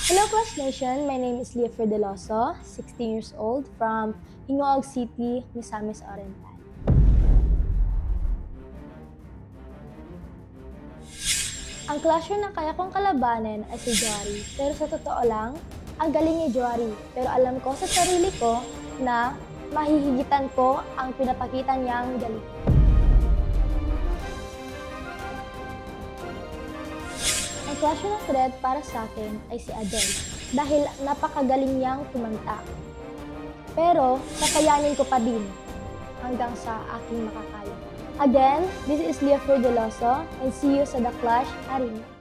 Hello, Clash Nation! My name is Leah Frideloso, 16 years old, from Hingoog City, Misamis Oriental. Ang clasher na kaya kong kalabanin ay si Jory. Pero sa totoo lang, ang galing ni Jory. Pero alam ko sa sarili ko na mahihigitan ko ang pinapakita niyang galing. Ang clasher na threat para sa akin ay si Adele dahil napakagaling niyang kumanta. Pero kakayanin ko pa din hanggang sa aking makakaya. Again, this is Leah Frideloso and see you sa The Clash Arena.